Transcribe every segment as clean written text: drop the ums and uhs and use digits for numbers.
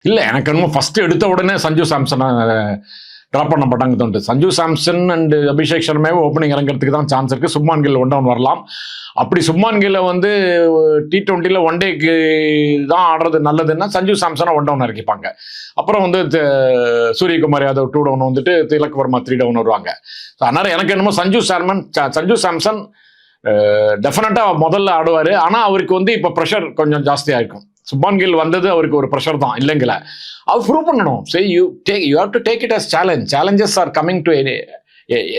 இல்லை எனக்கு என்னமோ ஃபர்ஸ்ட் எடுத்த உடனே சஞ்சு சாம்சனை ட்ராப் பண்ண மாட்டாங்க தோணுது. சஞ்சு சாம்சன் அண்ட் அபிஷேக் சர்மாவே ஓப்பனிங் இறங்கிறதுக்கு தான் சான்ஸ் இருக்குது. சுப்மான் கில் ஒன் டவுன் வரலாம். அப்படி சுப்மான் கில்லை வந்து T20 ஒன் டேக்கு தான் ஆடுறது நல்லதுன்னா சஞ்சு சாம்சனை ஒன் டவுன் இறக்கிப்பாங்க. அப்புறம் வந்து சூரியகுமார் யாதவ் 2 டவுன் வந்துட்டு திலக் வர்மா 3 டவுன் வருவாங்க. அதனால எனக்கு என்னமோ சஞ்சு சாம்சன் டெஃபினட்டாக முதல்ல ஆடுவார். ஆனால் அவருக்கு வந்து இப்போ ப்ரெஷர் கொஞ்சம் ஜாஸ்தியாக இருக்கும். சுப்மான் கில் வந்தது அவருக்கு ஒரு ப்ரெஷர் தான் இல்லைங்களா. அவர் ப்ரூவ் பண்ணணும். சரி, you have to take it as challenge. Challenges are coming to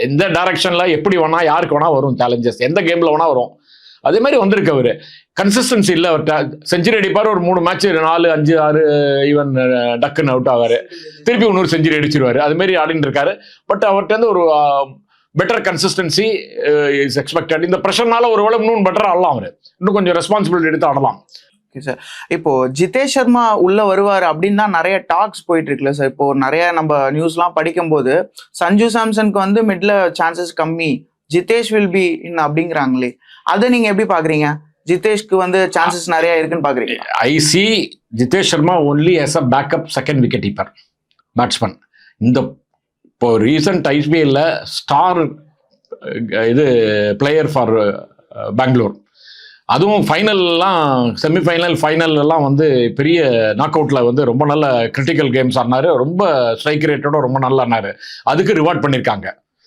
எந்த டைரக்ஷன்ல எப்படி வேணா யாருக்கு வேணா வரும் சேலஞ்சஸ், எந்த கேம்ல வேணா வரும். அதே மாதிரி வந்திருக்கு அவரு. கன்சிஸ்டன்சி இல்லை அவர்கிட்ட. செஞ்சுரி அடிப்பார், ஒரு 3 மேட்ச் 4, 5, 6 ஈவன் டக்குன்னு அவுட் ஆவாரு, திருப்பி இன்னொரு செஞ்சுரி அடிச்சிருவாரு. அது மாதிரி ஆடின்னு இருக்காரு. பட் அவர்கிட்ட வந்து ஒரு பெட்டர் கன்சிஸ்டன்சி இஸ் எக்ஸ்பெக்டட். இந்த ப்ரெஷர்னால ஒருவேளை இன்னும் பெட்டர் ஆடலாம். அவரு இன்னும் கொஞ்சம் ரெஸ்பான்சிபிலிட்டி எடுத்து ஆடலாம். சார், இப்போ ஜிதேஷ் சர்மா உள்ள வருவார் அப்படின்னு தான் நிறைய டாக்ஸ் போயிட்டு இருக்குல்ல சார். இப்போ நிறைய நம்ம நியூஸ்லாம் படிக்கும்போது சஞ்சு சாம்சனுக்கு வந்து மிட்ல சான்சஸ் கம்மி, ஜிதேஷ் வில் பி இன் அப்படிங்கிறாங்களே, அதை நீங்க எப்படி பாக்குறீங்க? ஜிதேஷ்க்கு வந்து சான்சஸ் நிறைய இருக்குன்னு பாக்குறீங்க? I see Jitesh Sharma only as a backup second wicket keeper batsman. இந்த இப்போ ரீசன்ட் ஐபிஎல்ல ஸ்டார் இது பிளேயர் ஃபார் பெங்களூர். அதுவும் ஃபைனல்லாம், செமிஃபைனல் ஃபைனல்லாம் வந்து பெரிய நாக் அவுட்டில் வந்து ரொம்ப நல்ல கிரிட்டிக்கல் கேம்ஸ் ஆடினாரு. ரொம்ப ஸ்ட்ரைக் ரேட்டோட ரொம்ப நல்லா ஆனாரு. அதுக்கு ரிவார்ட் பண்ணியிருக்காங்க.